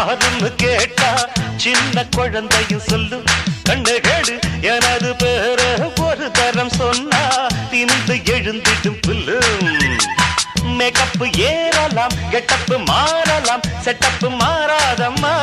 யாருன்னு கேட்டா சின்ன குழந்தையும் சொல்லும் கண்ணு கேடு எனது பேர ஒரு தரம் சொன்னா திமிந்து எழுந்திடும் புல்லும் மேக்கப் ஏறலாம் கெட்டப்பு மாறலாம் செட்டப்பு மாறாதம்மா